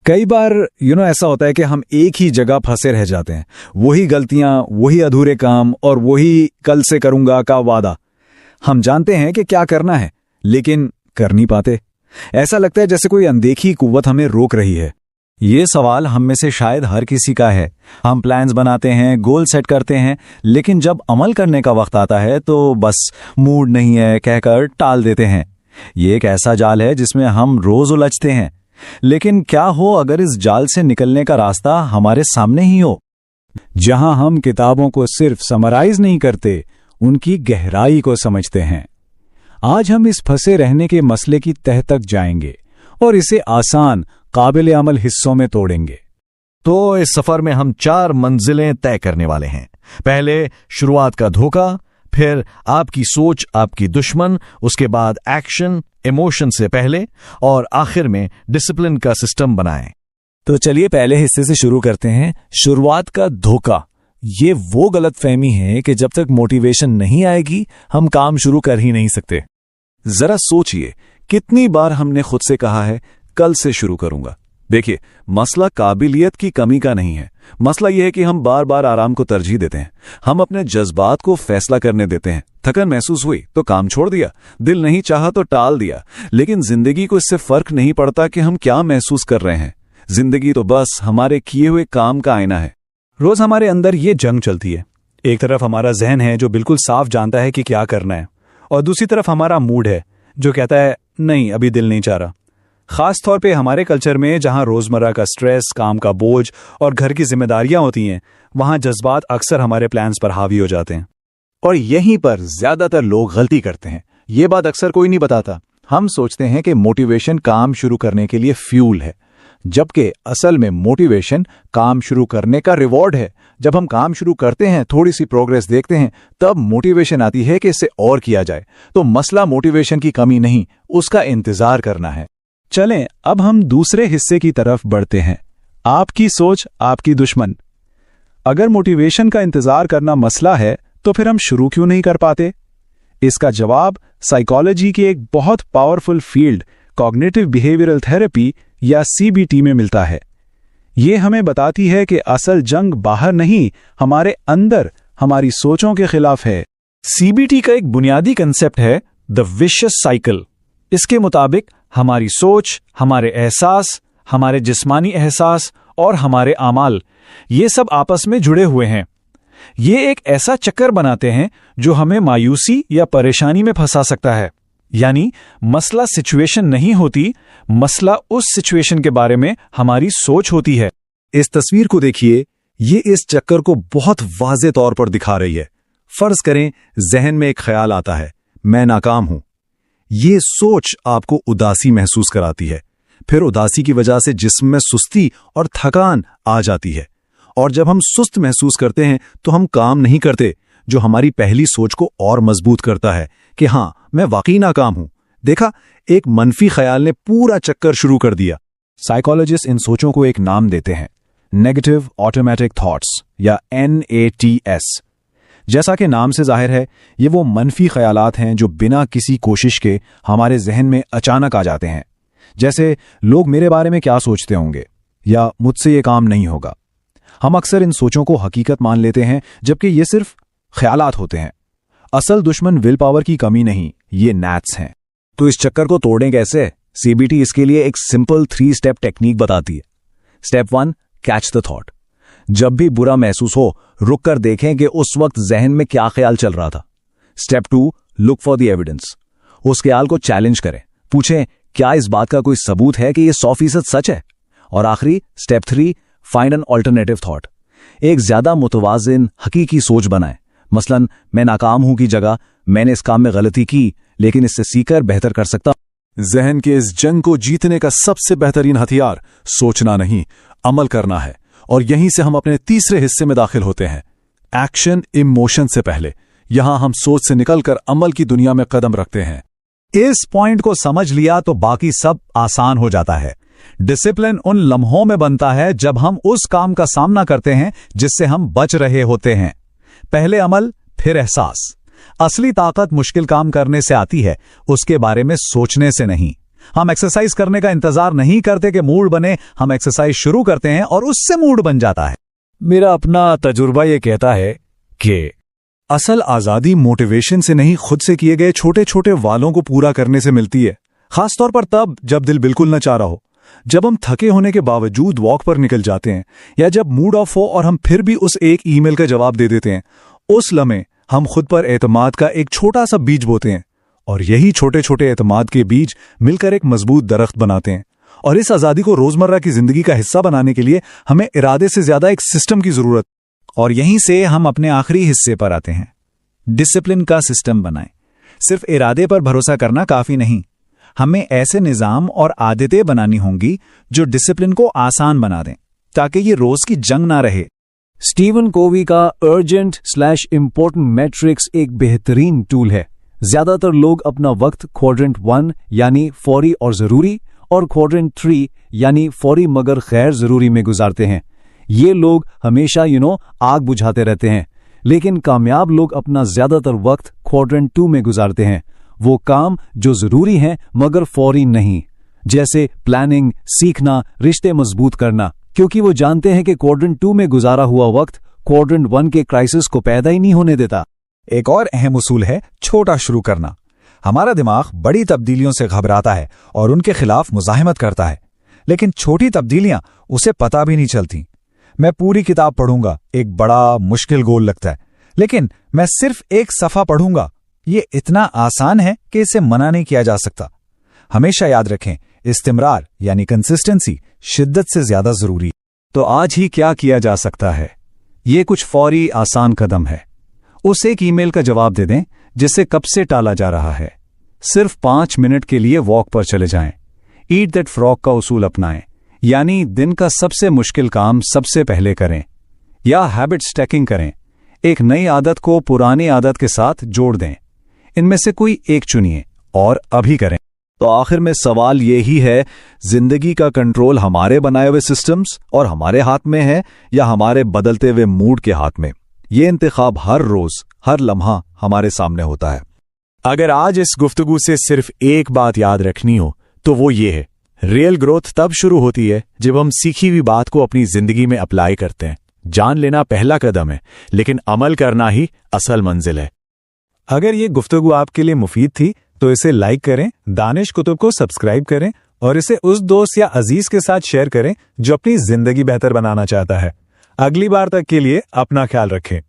कई बार ऐसा होता है कि हम एक ही जगह फंसे रह जाते हैं, वही गलतियां, वही अधूरे काम और वही कल से करूंगा का वादा। हम जानते हैं कि क्या करना है, लेकिन कर नहीं पाते। ऐसा लगता है जैसे कोई अनदेखी कुव्वत हमें रोक रही है। ये सवाल हम में से शायद हर किसी का है। हम प्लान्स बनाते हैं, गोल सेट करते हैं, लेकिन जब अमल करने का वक्त आता है तो बस मूड नहीं है कहकर टाल देते हैं। ये एक ऐसा जाल है जिसमें हम रोज उलझते हैं। लेकिन क्या हो अगर इस जाल से निकलने का रास्ता हमारे सामने ही हो? जहां हम किताबों को सिर्फ समराइज नहीं करते, उनकी गहराई को समझते हैं। आज हम इस फंसे रहने के मसले की तह तक जाएंगे और इसे आसान, काबिल अमल हिस्सों में तोड़ेंगे। तो इस सफर में हम 4 मंजिलें तय करने वाले हैं। पहले शुरुआत का धोखा, फिर आपकी सोच आपकी दुश्मन, उसके बाद एक्शन इमोशन से पहले, और आखिर में डिसिप्लिन का सिस्टम बनाएं। तो चलिए पहले हिस्से से शुरू करते हैं। शुरुआत का धोखा। ये वो गलतफहमी है कि जब तक मोटिवेशन नहीं आएगी हम काम शुरू कर ही नहीं सकते। जरा सोचिए, कितनी बार हमने खुद से कहा है कल से शुरू करूंगा। देखिए, मसला काबिलियत की कमी का नहीं है। मसला यह है कि हम बार बार आराम को तरजीह देते हैं। हम अपने जज्बात को फैसला करने देते हैं। थकन महसूस हुई तो काम छोड़ दिया, दिल नहीं चाहा तो टाल दिया। लेकिन जिंदगी को इससे फर्क नहीं पड़ता कि हम क्या महसूस कर रहे हैं। जिंदगी तो बस हमारे किए हुए काम का आईना है। रोज हमारे अंदर ये जंग चलती है। एक तरफ हमारा जहन है जो बिल्कुल साफ जानता है कि क्या करना है, और दूसरी तरफ हमारा मूड है जो कहता है नहीं, अभी दिल नहीं चाह रहा। खास तौर पे हमारे कल्चर में जहां रोजमर्रा का स्ट्रेस, काम का बोझ और घर की जिम्मेदारियां होती हैं, वहां जज्बात अक्सर हमारे प्लान्स पर हावी हो जाते हैं। और यहीं पर ज्यादातर लोग गलती करते हैं। ये बात अक्सर कोई नहीं बताता। हम सोचते हैं कि मोटिवेशन काम शुरू करने के लिए फ्यूल है, जबकि असल में मोटिवेशन काम शुरू करने का रिवॉर्ड है। जब हम काम शुरू करते हैं, थोड़ी सी प्रोग्रेस देखते हैं, तब मोटिवेशन आती है कि इससे और किया जाए। तो मसला मोटिवेशन की कमी नहीं, उसका इंतजार करना है। चलें अब हम दूसरे हिस्से की तरफ बढ़ते हैं। आपकी सोच आपकी दुश्मन। अगर मोटिवेशन का इंतजार करना मसला है तो फिर हम शुरू क्यों नहीं कर पाते? इसका जवाब साइकोलॉजी की एक बहुत powerful field cognitive behavioural therapy या सीबीटी में मिलता है। ये हमें बताती है कि असल जंग बाहर नहीं, हमारे अंदर हमारी सोचों के खिलाफ है। सीबीटी का एक बुनियादी कंसेप्ट है द विशियस साइकिल। इसके मुताबिक हमारी सोच, हमारे एहसास, हमारे जिस्मानी एहसास और हमारे आमाल, ये सब आपस में जुड़े हुए हैं। ये एक ऐसा चक्कर बनाते हैं जो हमें मायूसी या परेशानी में फंसा सकता है। यानी मसला सिचुएशन नहीं होती, मसला उस सिचुएशन के बारे में हमारी सोच होती है। इस तस्वीर को देखिए, ये इस चक्कर को बहुत वाज़े तौर पर दिखा रही है। फर्ज करें जहन में एक ख्याल आता है, मैं नाकाम हूं। ये सोच आपको उदासी महसूस कराती है। फिर उदासी की वजह से जिस्म में सुस्ती और थकान आ जाती है, और जब हम सुस्त महसूस करते हैं तो हम काम नहीं करते, जो हमारी पहली सोच को और मजबूत करता है कि हां, मैं वाकई नाकाम हूं। देखा, एक मनफी ख्याल ने पूरा चक्कर शुरू कर दिया। साइकोलॉजिस्ट इन सोचों को एक नाम देते हैं, नेगेटिव ऑटोमेटिक थॉट्स या NATS। जैसा कि नाम से जाहिर है, ये वो मनफी ख्यालात हैं जो बिना किसी कोशिश के हमारे जहन में अचानक आ जाते हैं। जैसे, लोग मेरे बारे में क्या सोचते होंगे, या मुझसे ये काम नहीं होगा। हम अक्सर इन सोचों को हकीकत मान लेते हैं, जबकि ये सिर्फ ख्यालात होते हैं। असल दुश्मन विल पावर की कमी नहीं, ये नैट्स हैं। तो इस चक्कर को तोड़ें कैसे? सीबीटी इसके लिए एक सिंपल 3 स्टेप टेक्निक बताती है। Step 1, catch the thought. जब भी बुरा महसूस हो, रुक कर देखें कि उस वक्त जहन में क्या ख्याल चल रहा था। Step 2, look for the evidence. उस ख्याल को चैलेंज करें, पूछें क्या इस बात का कोई सबूत है कि यह 100% सच है। और आखिरी step 3, find an alternative thought. एक ज्यादा मुतवाजिन हकीकी सोच बनाएं। मसलन, मैं नाकाम हूं की जगह मैंने इस काम में गलती की, लेकिन इससे सीखकर बेहतर कर सकता हूं। जहन के इस जंग को जीतने का सबसे बेहतरीन हथियार सोचना नहीं, अमल करना है। और यहीं से हम अपने तीसरे हिस्से में दाखिल होते हैं, एक्शन इमोशन से पहले। यहां हम सोच से निकलकर अमल की दुनिया में कदम रखते हैं। इस पॉइंट को समझ लिया तो बाकी सब आसान हो जाता है। डिसिप्लिन उन लम्हों में बनता है जब हम उस काम का सामना करते हैं जिससे हम बच रहे होते हैं। पहले अमल, फिर एहसास। असली ताकत मुश्किल काम करने से आती है, उसके बारे में सोचने से नहीं। हम एक्सरसाइज करने का इंतजार नहीं करते कि मूड बने, हम एक्सरसाइज शुरू करते हैं और उससे मूड बन जाता है। मेरा अपना तजुर्बा ये कहता है कि असल आजादी मोटिवेशन से नहीं, खुद से किए गए छोटे छोटे वालों को पूरा करने से मिलती है। खासतौर पर तब जब दिल बिल्कुल न चाह रहा हो, जब हम थके होने के बावजूद वॉक पर निकल जाते हैं, या जब मूड ऑफ हो और हम फिर भी उस एक ईमेल का जवाब दे देते हैं। उस लम्हे हम खुद पर एतमाद का एक छोटा सा बीज बोते हैं, और यही छोटे छोटे एतमाद के बीज मिलकर एक मजबूत दरख्त बनाते हैं। और इस आज़ादी को रोजमर्रा की जिंदगी का हिस्सा बनाने के लिए हमें इरादे से ज्यादा एक सिस्टम की जरूरत। और यहीं से हम अपने आखिरी हिस्से पर आते हैं, डिसिप्लिन का सिस्टम बनाएं। सिर्फ इरादे पर भरोसा करना काफी नहीं, हमें ऐसे निजाम और आदतें बनानी होंगी जो डिसिप्लिन को आसान बना दें, ताकि ये रोज की जंग ना रहे। स्टीवन कोवी का अर्जेंट/इम्पोर्टेंट मैट्रिक्स एक बेहतरीन टूल है। ज्यादातर लोग अपना वक्त क्वाड्रेंट 1 यानी फौरी और जरूरी, और क्वाड्रेंट 3 यानी फौरी मगर गैर जरूरी में गुजारते हैं। ये लोग हमेशा आग बुझाते रहते हैं, लेकिन कामयाब लोग अपना ज्यादातर वक्त क्वाड्रेंट 2 में गुजारते हैं। वो काम जो जरूरी हैं मगर फौरी नहीं, जैसे प्लानिंग, सीखना, रिश्ते मजबूत करना, क्योंकि वो जानते हैं कि क्वाड्रेंट 2 में गुजारा हुआ वक्त क्वाड्रेंट 1 के क्राइसिस को पैदा ही नहीं होने देता। एक और अहम उसूल है छोटा शुरू करना। हमारा दिमाग बड़ी तब्दीलियों से घबराता है और उनके खिलाफ मुजाहिमत करता है, लेकिन छोटी तब्दीलियां उसे पता भी नहीं चलती। मैं पूरी किताब पढ़ूंगा, एक बड़ा मुश्किल गोल लगता है, लेकिन मैं सिर्फ एक सफा पढ़ूंगा, ये इतना आसान है कि इसे मना नहीं किया जा सकता। हमेशा याद रखें, इस्तिमरार यानी कंसिस्टेंसी शिद्दत से ज्यादा जरूरी। तो आज ही क्या किया जा सकता है? ये कुछ फौरी आसान कदम है। उस एक ईमेल का जवाब दे दें जिसे कब से टाला जा रहा है। सिर्फ 5 मिनट के लिए वॉक पर चले जाएं। ईट दैट फ्रॉग का उसूल अपनाएं, यानी दिन का सबसे मुश्किल काम सबसे पहले करें। या हैबिट स्टैकिंग करें, एक नई आदत को पुरानी आदत के साथ जोड़ दें। इनमें से कोई एक चुनिए और अभी करें। तो आखिर में सवाल यही है, जिंदगी का कंट्रोल हमारे बनाए हुए सिस्टम्स और हमारे हाथ में है या हमारे बदलते हुए मूड के हाथ में? ये इंतखाब हर रोज, हर लम्हा हमारे सामने होता है। अगर आज इस गुफ्तगू से सिर्फ एक बात याद रखनी हो तो वो ये है, रियल ग्रोथ तब शुरू होती है जब हम सीखी हुई बात को अपनी जिंदगी में अप्लाई करते हैं। जान लेना पहला कदम है, लेकिन अमल करना ही असल मंजिल है। अगर ये गुफ्तगू आपके लिए मुफीद थी तो इसे लाइक करें, दानिश कुतुब को सब्सक्राइब करें और इसे उस दोस्त या अजीज के साथ शेयर करें जो अपनी जिंदगी बेहतर बनाना चाहता है। अगली बार तक के लिए अपना ख्याल रखें।